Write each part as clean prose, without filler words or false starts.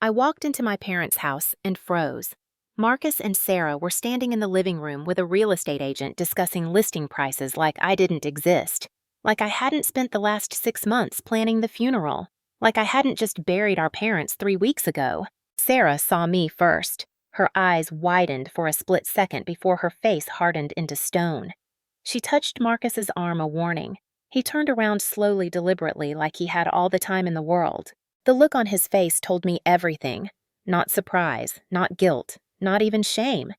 I walked into my parents' house and froze. Marcus and Sarah were standing in the living room with a real estate agent discussing listing prices like I didn't exist, like I hadn't spent the last 6 months planning the funeral, like I hadn't just buried our parents 3 weeks ago. Sarah saw me first. Her eyes widened for a split second before her face hardened into stone. She touched Marcus's arm a warning. He turned around slowly, deliberately, like he had all the time in the world. The look on his face told me everything. Not surprise, not guilt, not even shame.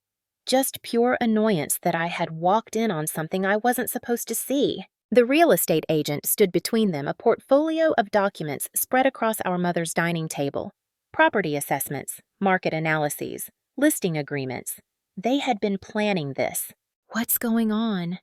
Just pure annoyance that I had walked in on something I wasn't supposed to see. The real estate agent stood between them, a portfolio of documents spread across our mother's dining table. Property assessments, market analyses, listing agreements. They had been planning this. What's going on?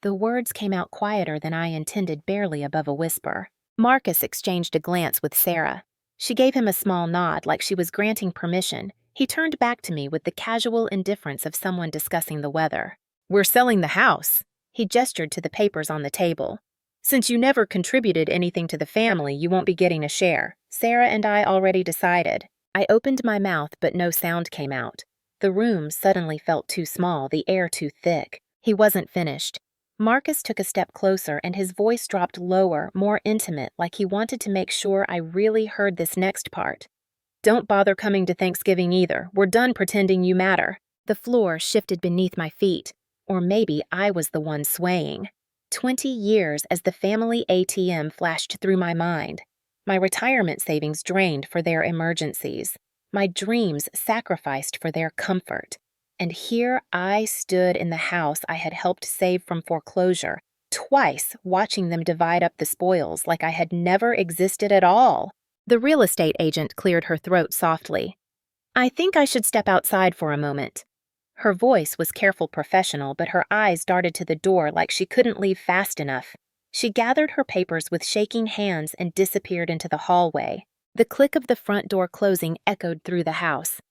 The words came out quieter than I intended, barely above a whisper. Marcus exchanged a glance with Sarah. She gave him a small nod, like she was granting permission. He turned back to me with the casual indifference of someone discussing the weather. "We're selling the house." He gestured to the papers on the table. "Since you never contributed anything to the family, you won't be getting a share. Sarah and I already decided." I opened my mouth, but no sound came out. The room suddenly felt too small, the air too thick. He wasn't finished. Marcus took a step closer, and his voice dropped lower, more intimate, like he wanted to make sure I really heard this next part. "Don't bother coming to Thanksgiving either. We're done pretending you matter." The floor shifted beneath my feet. Or maybe I was the one swaying. 20 years as the family ATM flashed through my mind. My retirement savings drained for their emergencies. My dreams sacrificed for their comfort. And here I stood in the house I had helped save from foreclosure, twice watching them divide up the spoils like I had never existed at all. The real estate agent cleared her throat softly. "I think I should step outside for a moment." Her voice was careful, professional, but her eyes darted to the door like she couldn't leave fast enough. She gathered her papers with shaking hands and disappeared into the hallway. The click of the front door closing echoed through the house.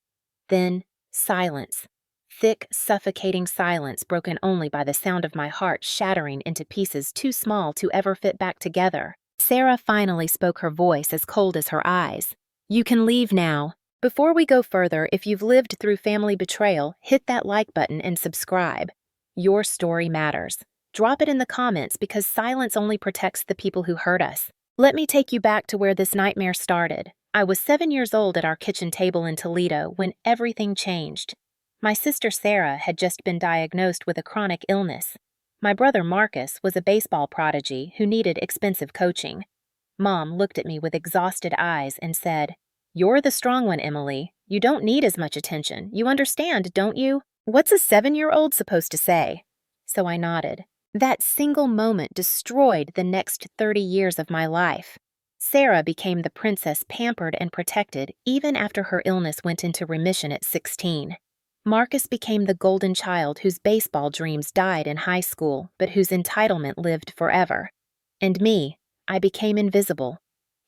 Then, silence. Thick, suffocating silence broken only by the sound of my heart shattering into pieces too small to ever fit back together. Sarah finally spoke, her voice as cold as her eyes. "You can leave now. Before we go further, if you've lived through family betrayal, hit that like button and subscribe. Your story matters. Drop it in the comments because silence only protects the people who hurt us. Let me take you back to where this nightmare started. I was 7 years old at our kitchen table in Toledo when everything changed. My sister Sarah had just been diagnosed with a chronic illness. My brother Marcus was a baseball prodigy who needed expensive coaching. Mom looked at me with exhausted eyes and said, "You're the strong one, Emily. You don't need as much attention. You understand, don't you?" What's a 7-year-old supposed to say? So I nodded. That single moment destroyed the next 30 years of my life. Sarah became the princess pampered and protected even after her illness went into remission at 16. Marcus became the golden child whose baseball dreams died in high school, but whose entitlement lived forever. And me, I became invisible.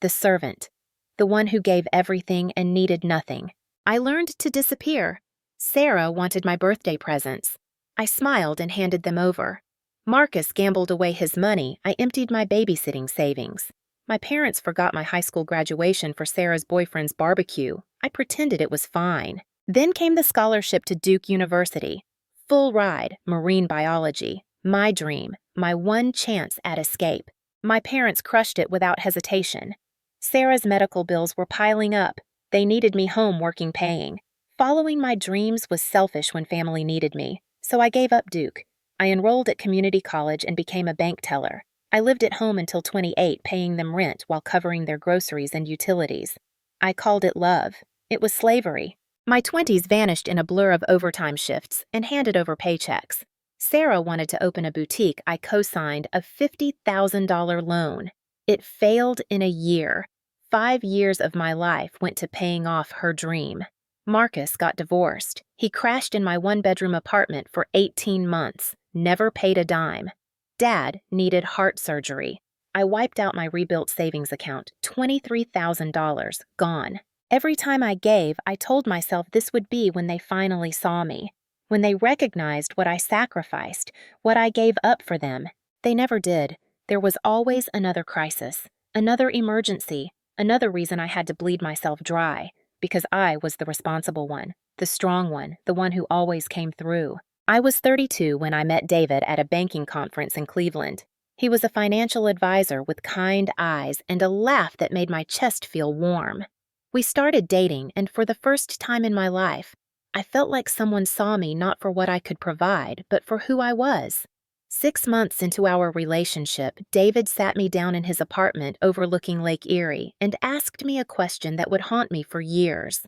The servant. The one who gave everything and needed nothing. I learned to disappear. Sarah wanted my birthday presents. I smiled and handed them over. Marcus gambled away his money. I emptied my babysitting savings. My parents forgot my high school graduation for Sarah's boyfriend's barbecue. I pretended it was fine. Then came the scholarship to Duke University. Full ride, marine biology. My dream, my one chance at escape. My parents crushed it without hesitation. Sarah's medical bills were piling up. They needed me home working, paying. Following my dreams was selfish when family needed me, so I gave up Duke. I enrolled at community college and became a bank teller. I lived at home until 28, paying them rent while covering their groceries and utilities. I called it love. It was slavery. My 20s vanished in a blur of overtime shifts and handed over paychecks. Sarah wanted to open a boutique. I co-signed a $50,000 loan. It failed in a year. 5 years of my life went to paying off her dream. Marcus got divorced. He crashed in my one-bedroom apartment for 18 months, never paid a dime. Dad needed heart surgery. I wiped out my rebuilt savings account, $23,000, gone. Every time I gave, I told myself this would be when they finally saw me, when they recognized what I sacrificed, what I gave up for them. They never did. There was always another crisis, another emergency, another reason I had to bleed myself dry. because I was the responsible one, the strong one, the one who always came through. I was 32 when I met David at a banking conference in Cleveland. He was a financial advisor with kind eyes and a laugh that made my chest feel warm. We started dating, and for the first time in my life, I felt like someone saw me not for what I could provide, but for who I was. 6 months into our relationship, David sat me down in his apartment overlooking Lake Erie and asked me a question that would haunt me for years.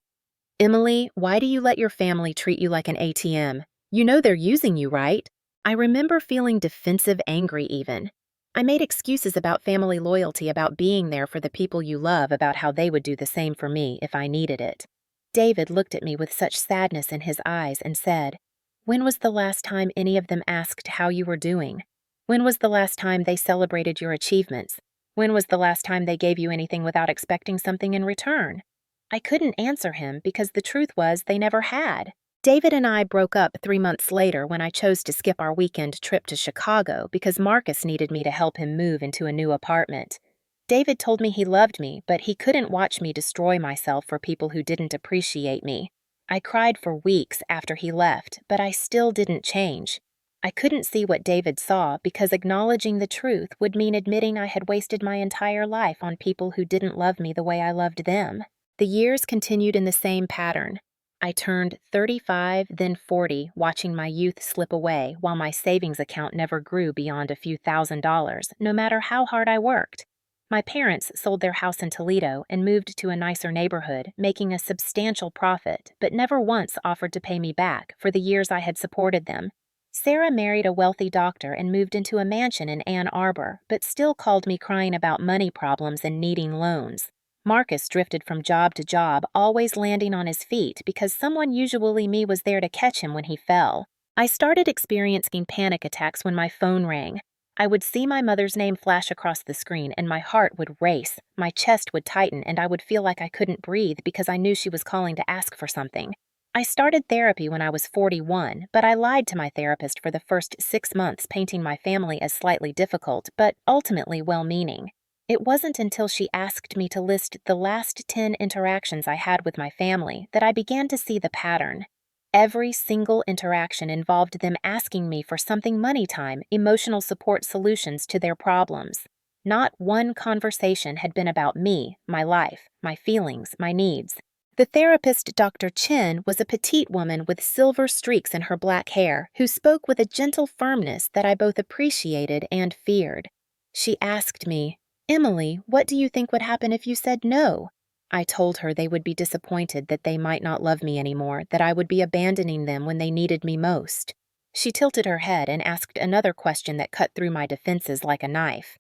"Emily, why do you let your family treat you like an ATM? You know they're using you, right?" I remember feeling defensive, angry even. I made excuses about family loyalty, about being there for the people you love, about how they would do the same for me if I needed it. David looked at me with such sadness in his eyes and said, "When was the last time any of them asked how you were doing? When was the last time they celebrated your achievements? When was the last time they gave you anything without expecting something in return?" I couldn't answer him because the truth was they never had. David and I broke up 3 months later when I chose to skip our weekend trip to Chicago because Marcus needed me to help him move into a new apartment. David told me he loved me, but he couldn't watch me destroy myself for people who didn't appreciate me. I cried for weeks after he left, but I still didn't change. I couldn't see what David saw because acknowledging the truth would mean admitting I had wasted my entire life on people who didn't love me the way I loved them. The years continued in the same pattern. I turned 35, then 40, watching my youth slip away while my savings account never grew beyond a few $1,000s, no matter how hard I worked. My parents sold their house in Toledo and moved to a nicer neighborhood, making a substantial profit, but never once offered to pay me back for the years I had supported them. Sarah married a wealthy doctor and moved into a mansion in Ann Arbor, but still called me crying about money problems and needing loans. Marcus drifted from job to job, always landing on his feet because someone, usually me, was there to catch him when he fell. I started experiencing panic attacks when my phone rang. I would see my mother's name flash across the screen and my heart would race, my chest would tighten, and I would feel like I couldn't breathe because I knew she was calling to ask for something. I started therapy when I was 41, but I lied to my therapist for the first 6 months, painting my family as slightly difficult, but ultimately well-meaning. It wasn't until she asked me to list the last 10 interactions I had with my family that I began to see the pattern. Every single interaction involved them asking me for something money time, emotional support solutions to their problems. Not one conversation had been about me, my life, my feelings, my needs. The therapist, Dr. Chen, was a petite woman with silver streaks in her black hair who spoke with a gentle firmness that I both appreciated and feared. She asked me, "Emily, what do you think would happen if you said no?" I told her they would be disappointed that they might not love me anymore, that I would be abandoning them when they needed me most. She tilted her head and asked another question that cut through my defenses like a knife.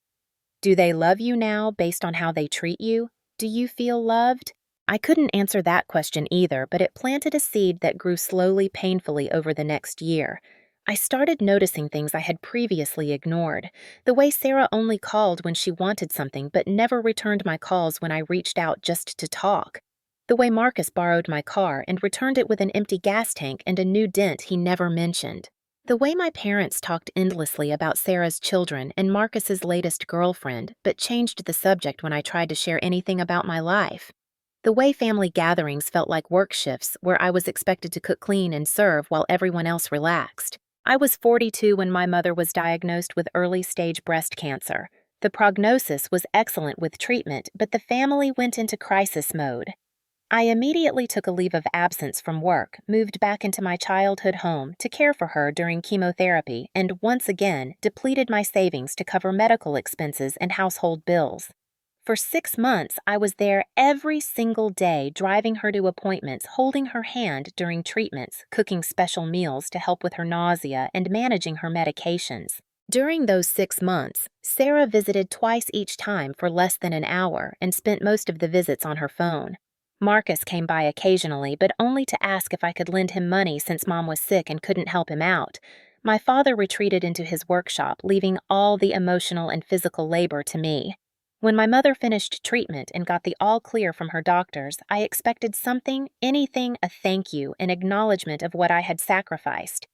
"Do they love you now based on how they treat you? Do you feel loved?" I couldn't answer that question either, but it planted a seed that grew slowly, painfully over the next year. I started noticing things I had previously ignored. The way Sarah only called when she wanted something but never returned my calls when I reached out just to talk. The way Marcus borrowed my car and returned it with an empty gas tank and a new dent he never mentioned. The way my parents talked endlessly about Sarah's children and Marcus's latest girlfriend, but changed the subject when I tried to share anything about my life. The way family gatherings felt like work shifts where I was expected to cook, clean, and serve while everyone else relaxed. I was 42 when my mother was diagnosed with early-stage breast cancer. The prognosis was excellent with treatment, but the family went into crisis mode. I immediately took a leave of absence from work, moved back into my childhood home to care for her during chemotherapy, and once again depleted my savings to cover medical expenses and household bills. For 6 months, I was there every single day, driving her to appointments, holding her hand during treatments, cooking special meals to help with her nausea, and managing her medications. During those 6 months, Sarah visited twice each time for less than an hour and spent most of the visits on her phone. Marcus came by occasionally, but only to ask if I could lend him money since Mom was sick and couldn't help him out. My father retreated into his workshop, leaving all the emotional and physical labor to me. When my mother finished treatment and got the all clear from her doctors, I expected something, anything, a thank you, an acknowledgement of what I had sacrificed.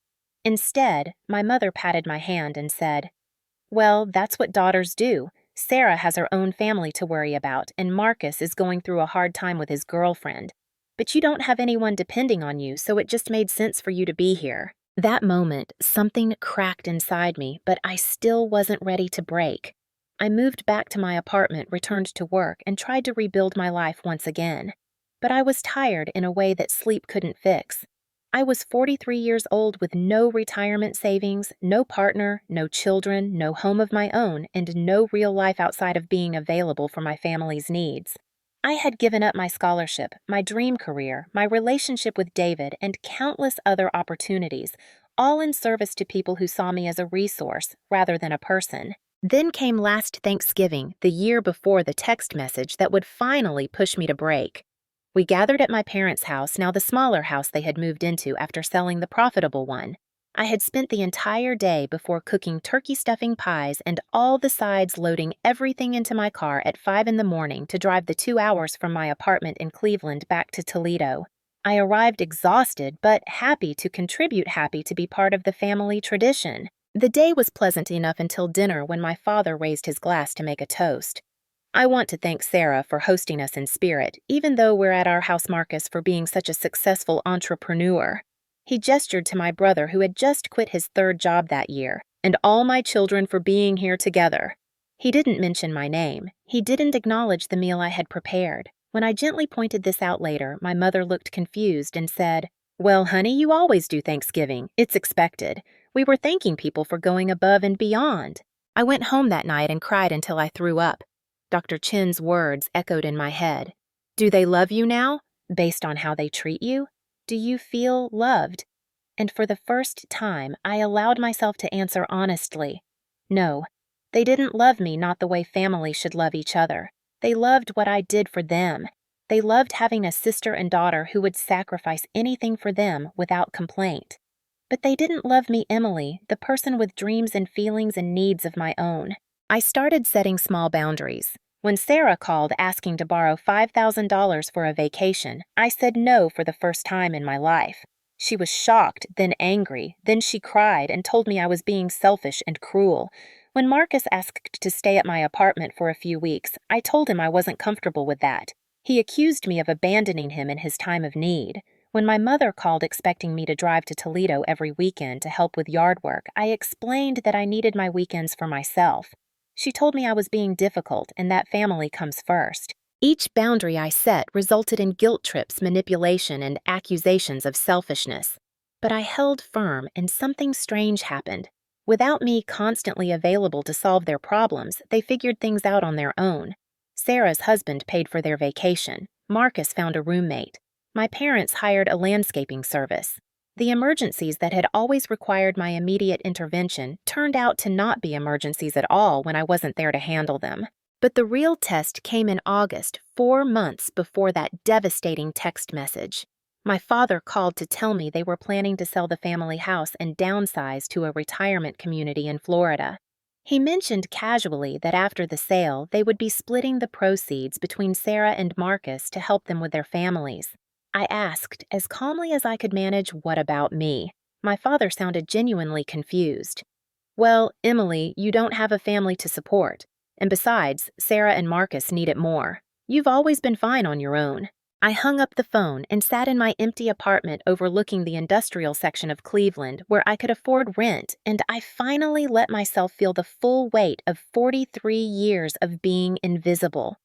Instead, my mother patted my hand and said, "Well, that's what daughters do. Sarah has her own family to worry about, and Marcus is going through a hard time with his girlfriend. but you don't have anyone depending on you, so it just made sense for you to be here." That moment, something cracked inside me, but I still wasn't ready to break. I moved back to my apartment, returned to work, and tried to rebuild my life once again. But I was tired in a way that sleep couldn't fix. I was 43 years old with no retirement savings, no partner, no children, no home of my own, and no real life outside of being available for my family's needs. I had given up my scholarship, my dream career, my relationship with David, and countless other opportunities, all in service to people who saw me as a resource rather than a person. Then came last Thanksgiving, the year before the text message that would finally push me to break. We gathered at my parents' house, now the smaller house they had moved into after selling the profitable one. I had spent the entire day before cooking turkey stuffing pies and all the sides loading everything into my car at 5 in the morning to drive the 2 hours from my apartment in Cleveland back to Toledo. I arrived exhausted, but happy to be part of the family tradition. The day was pleasant enough until dinner when my father raised his glass to make a toast. "I want to thank Sarah for hosting us in spirit, even though we're at our house, Marcus, for being such a successful entrepreneur." He gestured to my brother, who had just quit his third job that year, "and all my children for being here together." He didn't mention my name. He didn't acknowledge the meal I had prepared. When I gently pointed this out later, my mother looked confused and said, "Well, honey, you always do Thanksgiving. It's expected. We were thanking people for going above and beyond." I went home that night and cried until I threw up. Dr. Chin's words echoed in my head. "Do they love you now, based on how they treat you? Do you feel loved?" And for the first time, I allowed myself to answer honestly. No, they didn't love me not the way family should love each other. They loved what I did for them. They loved having a sister and daughter who would sacrifice anything for them without complaint. But they didn't love me, Emily, the person with dreams and feelings and needs of my own. I started setting small boundaries. When Sarah called asking to borrow $5,000 for a vacation, I said no for the first time in my life. She was shocked, then angry, then she cried and told me I was being selfish and cruel. When Marcus asked to stay at my apartment for a few weeks, I told him I wasn't comfortable with that. He accused me of abandoning him in his time of need. When my mother called expecting me to drive to Toledo every weekend to help with yard work, I explained that I needed my weekends for myself. She told me I was being difficult and that family comes first. Each boundary I set resulted in guilt trips, manipulation, and accusations of selfishness. But I held firm, and something strange happened. Without me constantly available to solve their problems, they figured things out on their own. Sarah's husband paid for their vacation. Marcus found a roommate. My parents hired a landscaping service. The emergencies that had always required my immediate intervention turned out to not be emergencies at all when I wasn't there to handle them. But the real test came in August, 4 months before that devastating text message. My father called to tell me they were planning to sell the family house and downsize to a retirement community in Florida. He mentioned casually that after the sale, they would be splitting the proceeds between Sarah and Marcus to help them with their families. I asked, as calmly as I could manage, what about me? My father sounded genuinely confused. "Well, Emily, you don't have a family to support. And besides, Sarah and Marcus need it more. You've always been fine on your own." I hung up the phone and sat in my empty apartment overlooking the industrial section of Cleveland where I could afford rent, and I finally let myself feel the full weight of 43 years of being invisible.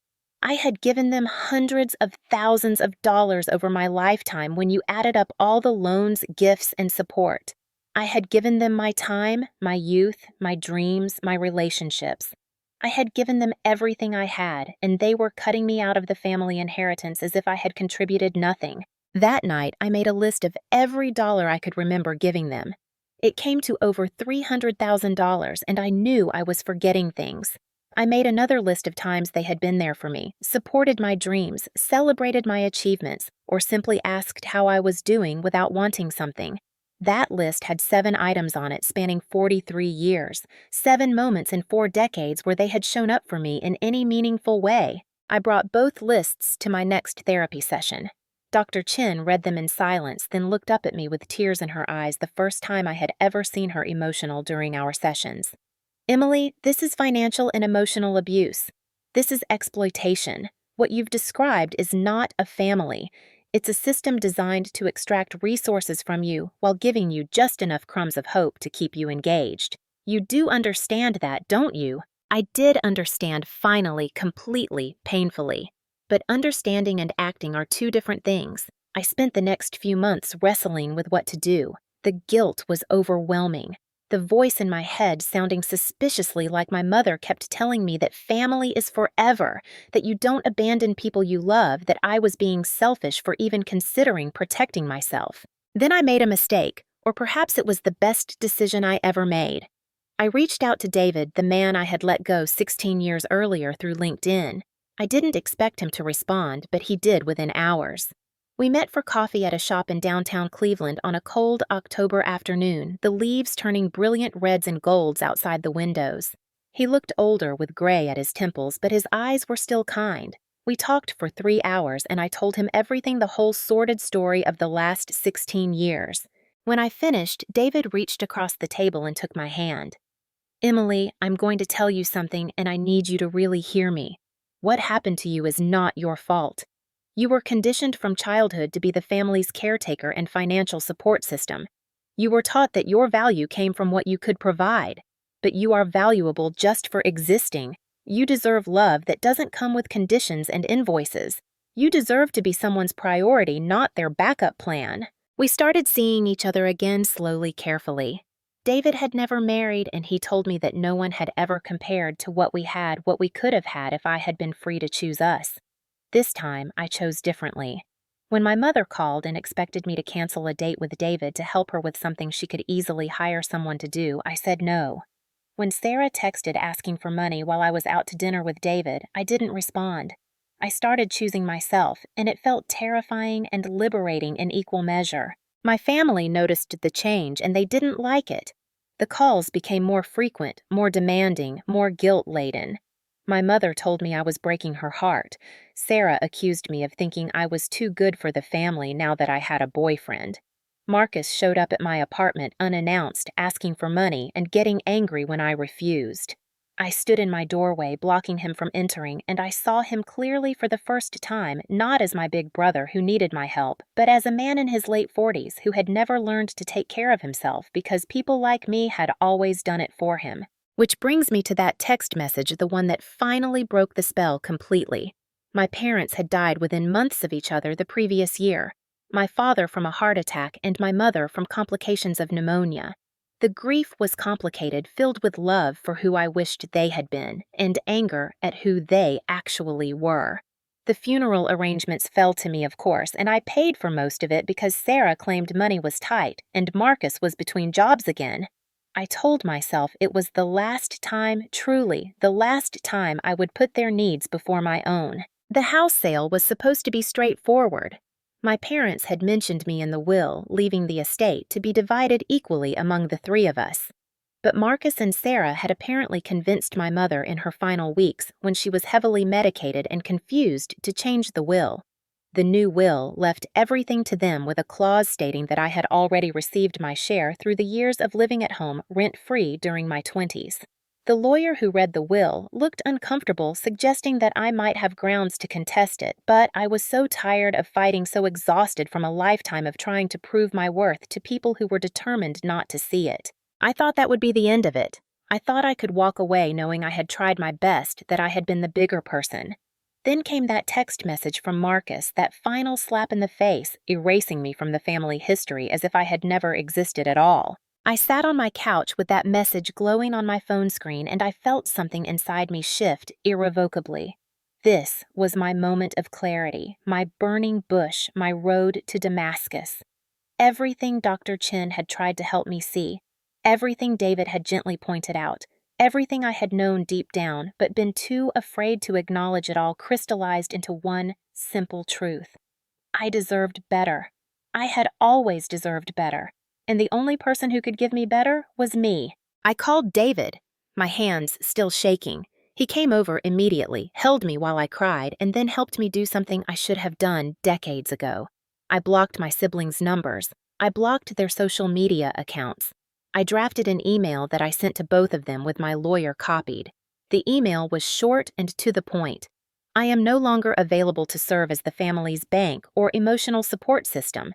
I had given them hundreds of thousands of dollars over my lifetime when you added up all the loans, gifts, and support. I had given them my time, my youth, my dreams, my relationships. I had given them everything I had, and they were cutting me out of the family inheritance as if I had contributed nothing. That night, I made a list of every dollar I could remember giving them. It came to over $300,000, and I knew I was forgetting things. I made another list of times they had been there for me, supported my dreams, celebrated my achievements, or simply asked how I was doing without wanting something. That list had 7 items on it spanning 43 years, 7 moments in 4 decades where they had shown up for me in any meaningful way. I brought both lists to my next therapy session. Dr. Chin read them in silence, then looked up at me with tears in her eyes the first time I had ever seen her emotional during our sessions. "Emily, this is financial and emotional abuse. This is exploitation. What you've described is not a family. It's a system designed to extract resources from you while giving you just enough crumbs of hope to keep you engaged. You do understand that, don't you? I did understand finally, completely, painfully. But understanding and acting are two different things. I spent the next few months wrestling with what to do. The guilt was overwhelming. The voice in my head sounding suspiciously like my mother kept telling me that family is forever, that you don't abandon people you love, that I was being selfish for even considering protecting myself. Then I made a mistake, or perhaps it was the best decision I ever made. I reached out to David, the man I had let go 16 years earlier, through LinkedIn. I didn't expect him to respond, but he did within hours. We met for coffee at a shop in downtown Cleveland on a cold October afternoon, the leaves turning brilliant reds and golds outside the windows. He looked older with gray at his temples, but his eyes were still kind. We talked for 3 hours, and I told him everything, the whole sordid story of the last 16 years. When I finished, David reached across the table and took my hand. "Emily, I'm going to tell you something, and I need you to really hear me. What happened to you is not your fault. You were conditioned from childhood to be the family's caretaker and financial support system. You were taught that your value came from what you could provide, but you are valuable just for existing. You deserve love that doesn't come with conditions and invoices. You deserve to be someone's priority, not their backup plan." We started seeing each other again slowly, carefully. David had never married, and he told me that no one had ever compared to what we could have had if I had been free to choose us. This time, I chose differently. When my mother called and expected me to cancel a date with David to help her with something she could easily hire someone to do, I said no. When Sarah texted asking for money while I was out to dinner with David, I didn't respond. I started choosing myself, and it felt terrifying and liberating in equal measure. My family noticed the change, and they didn't like it. The calls became more frequent, more demanding, more guilt-laden. My mother told me I was breaking her heart. Sarah accused me of thinking I was too good for the family now that I had a boyfriend. Marcus showed up at my apartment unannounced, asking for money and getting angry when I refused. I stood in my doorway, blocking him from entering, and I saw him clearly for the first time, not as my big brother who needed my help, but as a man in his late 40s who had never learned to take care of himself because people like me had always done it for him. Which brings me to that text message, the one that finally broke the spell completely. My parents had died within months of each other the previous year. My father from a heart attack and my mother from complications of pneumonia. The grief was complicated, filled with love for who I wished they had been, and anger at who they actually were. The funeral arrangements fell to me, of course, and I paid for most of it because Sarah claimed money was tight, and Marcus was between jobs again. I told myself it was the last time, truly, the last time I would put their needs before my own. The house sale was supposed to be straightforward. My parents had mentioned me in the will, leaving the estate to be divided equally among the three of us. But Marcus and Sarah had apparently convinced my mother in her final weeks, when she was heavily medicated and confused, to change the will. The new will left everything to them with a clause stating that I had already received my share through the years of living at home rent-free during my 20s. The lawyer who read the will looked uncomfortable, suggesting that I might have grounds to contest it, but I was so tired of fighting, so exhausted from a lifetime of trying to prove my worth to people who were determined not to see it. I thought that would be the end of it. I thought I could walk away knowing I had tried my best, that I had been the bigger person. Then came that text message from Marcus, that final slap in the face, erasing me from the family history as if I had never existed at all. I sat on my couch with that message glowing on my phone screen, and I felt something inside me shift irrevocably. This was my moment of clarity, my burning bush, my road to Damascus. Everything Dr. Chen had tried to help me see, everything David had gently pointed out, everything I had known deep down, but been too afraid to acknowledge it all, crystallized into one simple truth. I deserved better. I had always deserved better, and the only person who could give me better was me. I called David, my hands still shaking. He came over immediately, held me while I cried, and then helped me do something I should have done decades ago. I blocked my siblings' numbers. I blocked their social media accounts. I drafted an email that I sent to both of them with my lawyer copied. The email was short and to the point. I am no longer available to serve as the family's bank or emotional support system.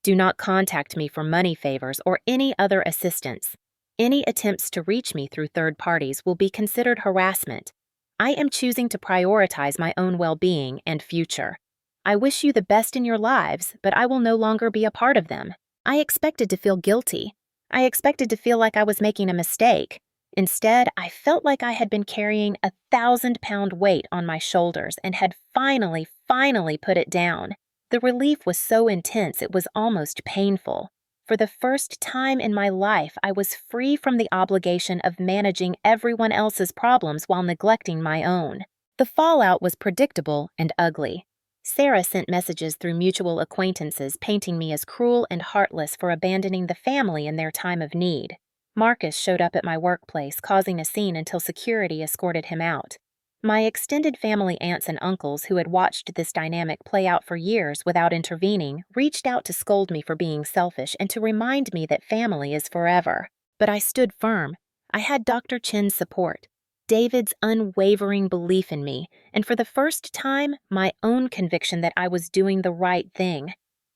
Do not contact me for money favors or any other assistance. Any attempts to reach me through third parties will be considered harassment. I am choosing to prioritize my own well-being and future. I wish you the best in your lives, but I will no longer be a part of them. I expected to feel guilty. I expected to feel like I was making a mistake. Instead, I felt like I had been carrying 1,000-pound weight on my shoulders and had finally put it down. The relief was so intense it was almost painful. For the first time in my life, I was free from the obligation of managing everyone else's problems while neglecting my own. The fallout was predictable and ugly. Sarah sent messages through mutual acquaintances painting me as cruel and heartless for abandoning the family in their time of need. Marcus showed up at my workplace, causing a scene until security escorted him out. My extended family aunts and uncles, who had watched this dynamic play out for years without intervening, reached out to scold me for being selfish and to remind me that family is forever. But I stood firm. I had Dr. Chin's support, David's unwavering belief in me, and for the first time, my own conviction that I was doing the right thing.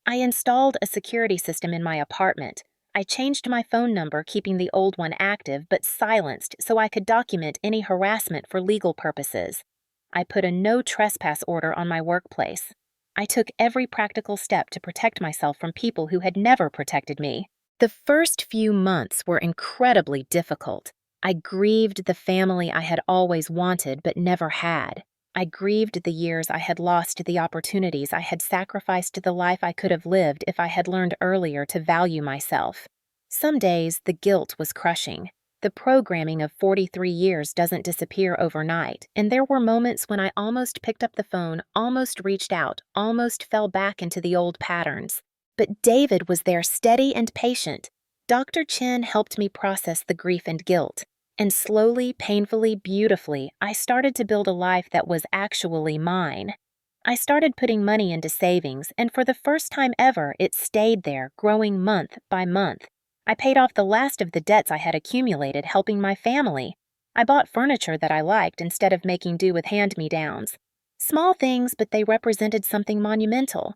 I installed a security system in my apartment. I changed my phone number, keeping the old one active but silenced so I could document any harassment for legal purposes. I put a no trespass order on my workplace. I took every practical step to protect myself from people who had never protected me. The first few months were incredibly difficult. I grieved the family I had always wanted but never had. I grieved the years I had lost, the opportunities I had sacrificed, to the life I could have lived if I had learned earlier to value myself. Some days, the guilt was crushing. The programming of 43 years doesn't disappear overnight, and there were moments when I almost picked up the phone, almost reached out, almost fell back into the old patterns. But David was there, steady and patient. Dr. Chin helped me process the grief and guilt. And slowly, painfully, beautifully, I started to build a life that was actually mine. I started putting money into savings, and for the first time ever, it stayed there, growing month by month. I paid off the last of the debts I had accumulated helping my family. I bought furniture that I liked instead of making do with hand-me-downs. Small things, but they represented something monumental.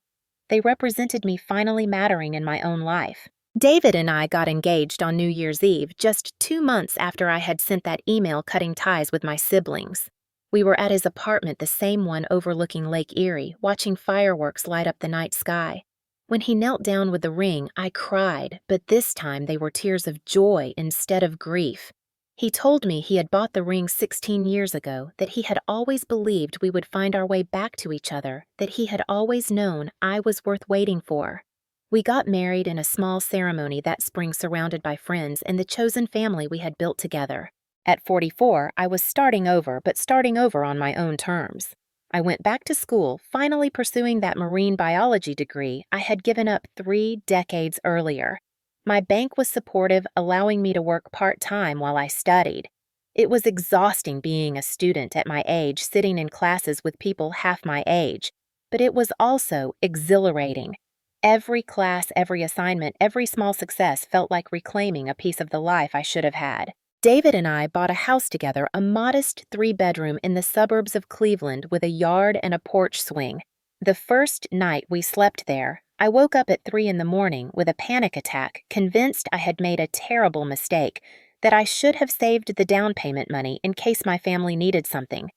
They represented me finally mattering in my own life. David and I got engaged on New Year's Eve, just 2 months after I had sent that email cutting ties with my siblings. We were at his apartment, the same one overlooking Lake Erie, watching fireworks light up the night sky. When he knelt down with the ring, I cried, but this time they were tears of joy instead of grief. He told me he had bought the ring 16 years ago, that he had always believed we would find our way back to each other, that he had always known I was worth waiting for. We got married in a small ceremony that spring, surrounded by friends and the chosen family we had built together. At 44, I was starting over, but starting over on my own terms. I went back to school, finally pursuing that marine biology degree I had given up 3 decades earlier. My bank was supportive, allowing me to work part-time while I studied. It was exhausting being a student at my age, sitting in classes with people half my age, but it was also exhilarating. Every class, every assignment, every small success felt like reclaiming a piece of the life I should have had. David and I bought a house together, a modest 3-bedroom in the suburbs of Cleveland with a yard and a porch swing. The first night we slept there, I woke up at 3 in the morning with a panic attack, convinced I had made a terrible mistake, that I should have saved the down payment money in case my family needed something.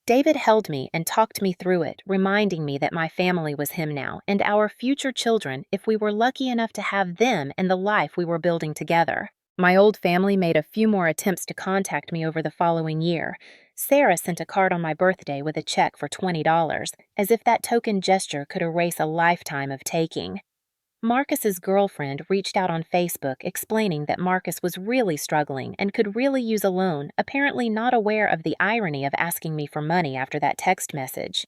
David held me and talked me through it, reminding me that my family was him now, and our future children, if we were lucky enough to have them and the life we were building together. My old family made a few more attempts to contact me over the following year. Sarah sent a card on my birthday with a check for $20, as if that token gesture could erase a lifetime of taking. Marcus's girlfriend reached out on Facebook explaining that Marcus was really struggling and could really use a loan, apparently not aware of the irony of asking me for money after that text message.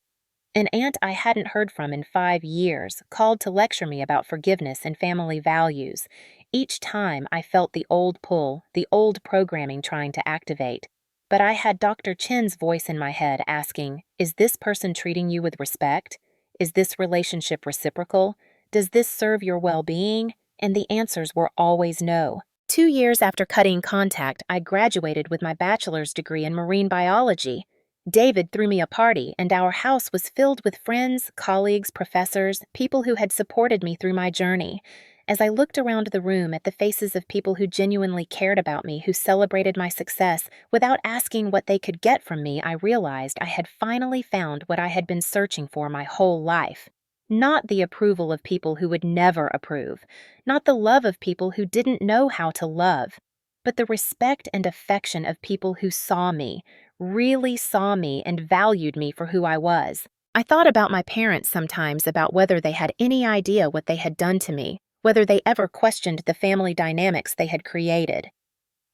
An aunt I hadn't heard from in 5 years called to lecture me about forgiveness and family values. Each time I felt the old pull, the old programming trying to activate. But I had Dr. Chin's voice in my head asking, is this person treating you with respect? Is this relationship reciprocal? Does this serve your well-being? And the answers were always no. 2 years after cutting contact, I graduated with my bachelor's degree in marine biology. David threw me a party, and our house was filled with friends, colleagues, professors, people who had supported me through my journey. As I looked around the room at the faces of people who genuinely cared about me, who celebrated my success, without asking what they could get from me, I realized I had finally found what I had been searching for my whole life. Not the approval of people who would never approve, not the love of people who didn't know how to love, but the respect and affection of people who saw me, really saw me and valued me for who I was. I thought about my parents sometimes, about whether they had any idea what they had done to me, whether they ever questioned the family dynamics they had created.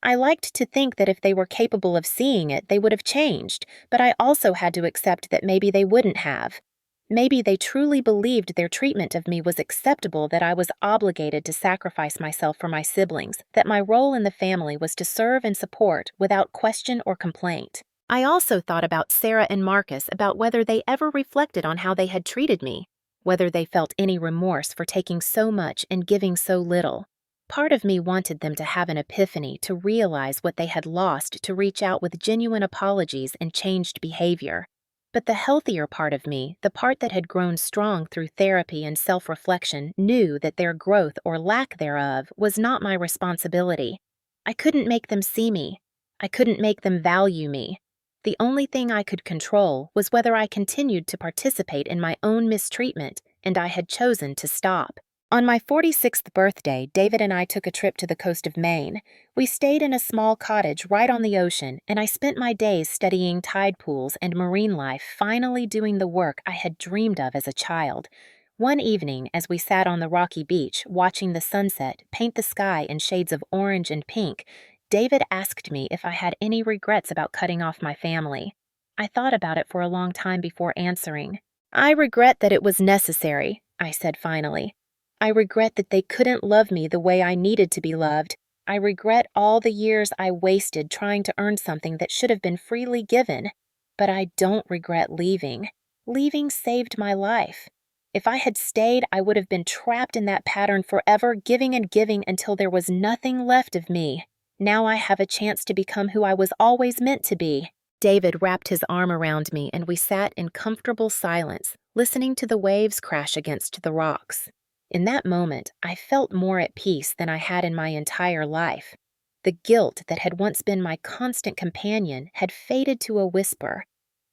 I liked to think that if they were capable of seeing it, they would have changed, but I also had to accept that maybe they wouldn't have. Maybe they truly believed their treatment of me was acceptable, that I was obligated to sacrifice myself for my siblings, that my role in the family was to serve and support without question or complaint. I also thought about Sarah and Marcus, about whether they ever reflected on how they had treated me, whether they felt any remorse for taking so much and giving so little. Part of me wanted them to have an epiphany, to realize what they had lost, to reach out with genuine apologies and changed behavior. But the healthier part of me, the part that had grown strong through therapy and self-reflection, knew that their growth or lack thereof was not my responsibility. I couldn't make them see me. I couldn't make them value me. The only thing I could control was whether I continued to participate in my own mistreatment, and I had chosen to stop. On my 46th birthday, David and I took a trip to the coast of Maine. We stayed in a small cottage right on the ocean, and I spent my days studying tide pools and marine life, finally doing the work I had dreamed of as a child. One evening, as we sat on the rocky beach, watching the sunset paint the sky in shades of orange and pink, David asked me if I had any regrets about cutting off my family. I thought about it for a long time before answering. "I regret that it was necessary," I said finally. "I regret that they couldn't love me the way I needed to be loved. I regret all the years I wasted trying to earn something that should have been freely given. But I don't regret leaving. Leaving saved my life. If I had stayed, I would have been trapped in that pattern forever, giving and giving until there was nothing left of me. Now I have a chance to become who I was always meant to be." David wrapped his arm around me, and we sat in comfortable silence, listening to the waves crash against the rocks. In that moment, I felt more at peace than I had in my entire life. The guilt that had once been my constant companion had faded to a whisper.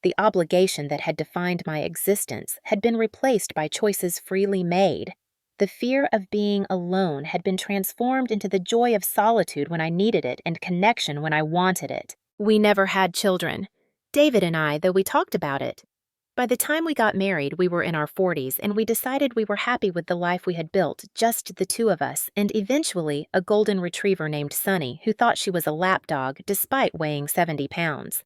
The obligation that had defined my existence had been replaced by choices freely made. The fear of being alone had been transformed into the joy of solitude when I needed it and connection when I wanted it. We never had children. David and I, though we talked about it. By the time we got married, we were in our 40s, and we decided we were happy with the life we had built, just the two of us, and eventually a golden retriever named Sunny, who thought she was a lapdog despite weighing 70 pounds.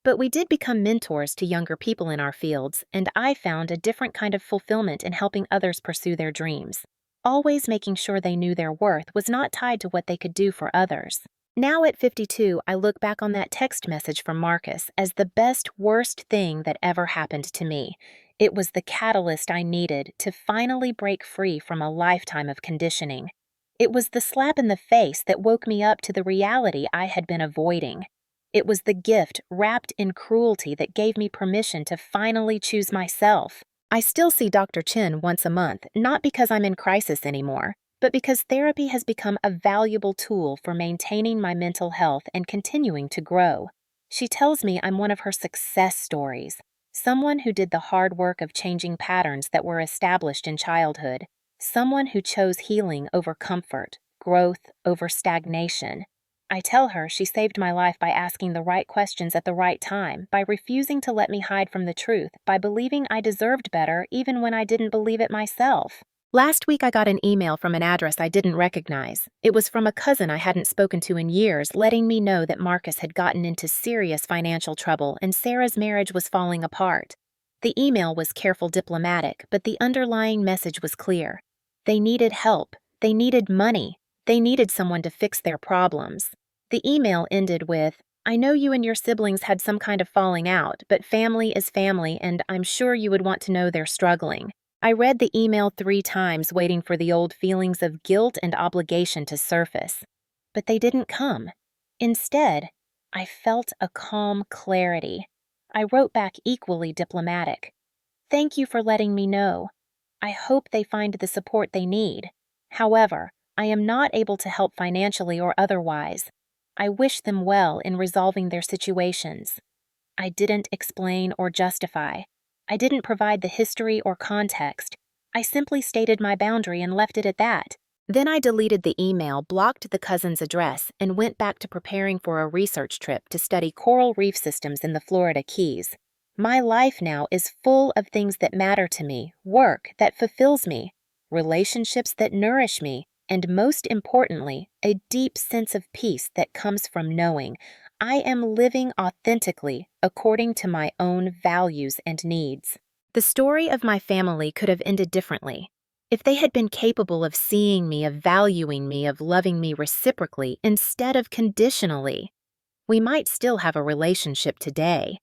But we did become mentors to younger people in our fields, and I found a different kind of fulfillment in helping others pursue their dreams. Always making sure they knew their worth was not tied to what they could do for others. Now at 52, I look back on that text message from Marcus as the best, worst thing that ever happened to me. It was the catalyst I needed to finally break free from a lifetime of conditioning. It was the slap in the face that woke me up to the reality I had been avoiding. It was the gift wrapped in cruelty that gave me permission to finally choose myself. I still see Dr. Chin once a month, not because I'm in crisis anymore, but because therapy has become a valuable tool for maintaining my mental health and continuing to grow. She tells me I'm one of her success stories, someone who did the hard work of changing patterns that were established in childhood, someone who chose healing over comfort, growth over stagnation. I tell her she saved my life by asking the right questions at the right time, by refusing to let me hide from the truth, by believing I deserved better even when I didn't believe it myself. Last week I got an email from an address I didn't recognize. It was from a cousin I hadn't spoken to in years, letting me know that Marcus had gotten into serious financial trouble and Sarah's marriage was falling apart. The email was careful diplomatic, but the underlying message was clear. They needed help. They needed money. They needed someone to fix their problems. The email ended with, "I know you and your siblings had some kind of falling out, but family is family, and I'm sure you would want to know they're struggling." I read the email 3 times, waiting for the old feelings of guilt and obligation to surface. But they didn't come. Instead, I felt a calm clarity. I wrote back equally diplomatic. Thank you for letting me know. I hope they find the support they need. However, I am not able to help financially or otherwise. I wish them well in resolving their situations. I didn't explain or justify. I didn't provide the history or context. I simply stated my boundary and left it at that. Then I deleted the email, blocked the cousin's address, and went back to preparing for a research trip to study coral reef systems in the Florida Keys. My life now is full of things that matter to me, work that fulfills me, relationships that nourish me, and most importantly, a deep sense of peace that comes from knowing I am living authentically according to my own values and needs. The story of my family could have ended differently. If they had been capable of seeing me, of valuing me, of loving me reciprocally instead of conditionally, we might still have a relationship today.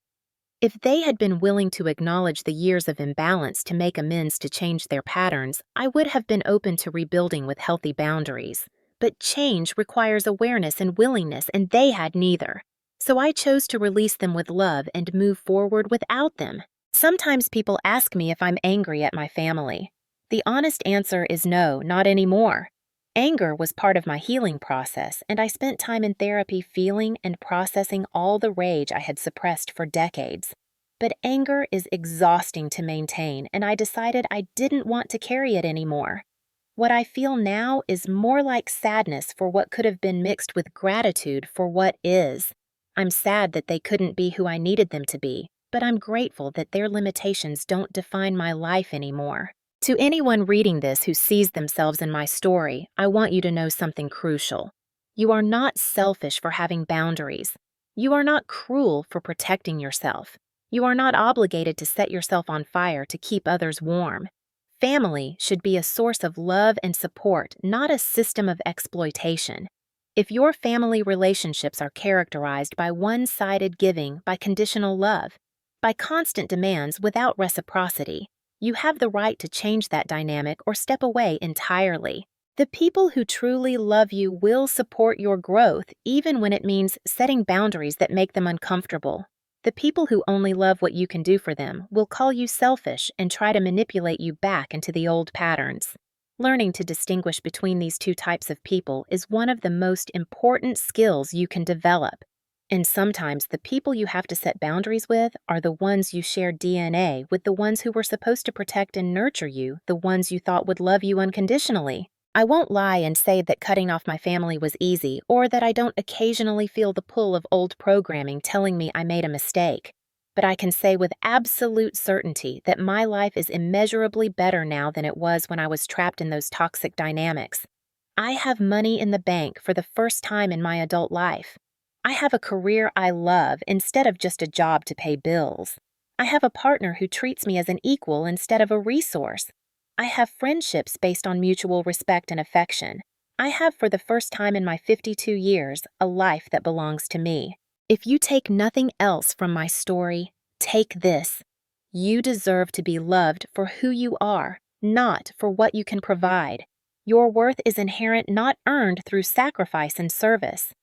If they had been willing to acknowledge the years of imbalance to make amends to change their patterns, I would have been open to rebuilding with healthy boundaries. But change requires awareness and willingness, and they had neither. So I chose to release them with love and move forward without them. Sometimes people ask me if I'm angry at my family. The honest answer is no, not anymore. Anger was part of my healing process, and I spent time in therapy feeling and processing all the rage I had suppressed for decades. But anger is exhausting to maintain, and I decided I didn't want to carry it anymore. What I feel now is more like sadness for what could have been mixed with gratitude for what is. I'm sad that they couldn't be who I needed them to be, but I'm grateful that their limitations don't define my life anymore. To anyone reading this who sees themselves in my story, I want you to know something crucial. You are not selfish for having boundaries. You are not cruel for protecting yourself. You are not obligated to set yourself on fire to keep others warm. Family should be a source of love and support, not a system of exploitation. If your family relationships are characterized by one-sided giving, by conditional love, by constant demands without reciprocity, you have the right to change that dynamic or step away entirely. The people who truly love you will support your growth, even when it means setting boundaries that make them uncomfortable. The people who only love what you can do for them will call you selfish and try to manipulate you back into the old patterns. Learning to distinguish between these two types of people is one of the most important skills you can develop. And sometimes the people you have to set boundaries with are the ones you share DNA with, the ones who were supposed to protect and nurture you, the ones you thought would love you unconditionally. I won't lie and say that cutting off my family was easy, or that I don't occasionally feel the pull of old programming telling me I made a mistake. But I can say with absolute certainty that my life is immeasurably better now than it was when I was trapped in those toxic dynamics. I have money in the bank for the first time in my adult life. I have a career I love instead of just a job to pay bills. I have a partner who treats me as an equal instead of a resource. I have friendships based on mutual respect and affection. I have, for the first time in my 52 years, a life that belongs to me. If you take nothing else from my story, take this. You deserve to be loved for who you are, not for what you can provide. Your worth is inherent, not earned through sacrifice and service.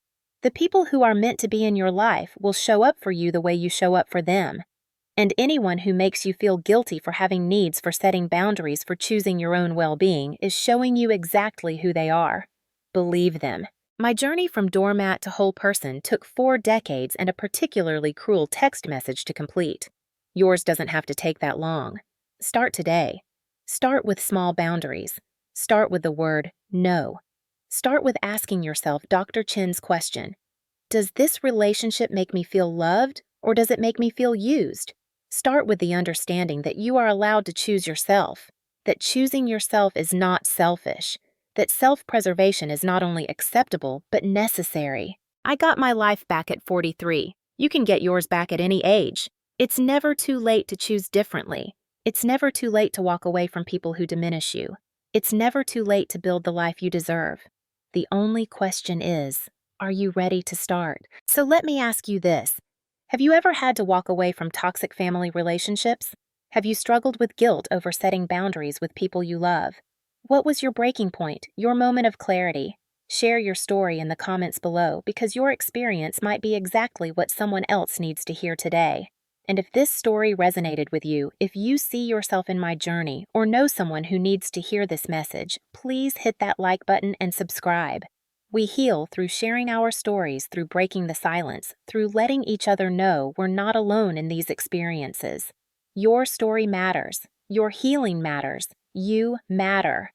The people who are meant to be in your life will show up for you the way you show up for them. And anyone who makes you feel guilty for having needs, for setting boundaries, for choosing your own well-being is showing you exactly who they are. Believe them. My journey from doormat to whole person took 4 decades and a particularly cruel text message to complete. Yours doesn't have to take that long. Start today. Start with small boundaries. Start with the word no. Start with asking yourself Dr. Chin's question. Does this relationship make me feel loved, or does it make me feel used? Start with the understanding that you are allowed to choose yourself, that choosing yourself is not selfish, that self-preservation is not only acceptable, but necessary. I got my life back at 43. You can get yours back at any age. It's never too late to choose differently. It's never too late to walk away from people who diminish you. It's never too late to build the life you deserve. The only question is, are you ready to start? So let me ask you this. Have you ever had to walk away from toxic family relationships? Have you struggled with guilt over setting boundaries with people you love? What was your breaking point, your moment of clarity? Share your story in the comments below, because your experience might be exactly what someone else needs to hear today. And if this story resonated with you, if you see yourself in my journey or know someone who needs to hear this message, please hit that like button and subscribe. We heal through sharing our stories, through breaking the silence, through letting each other know we're not alone in these experiences. Your story matters. Your healing matters. You matter.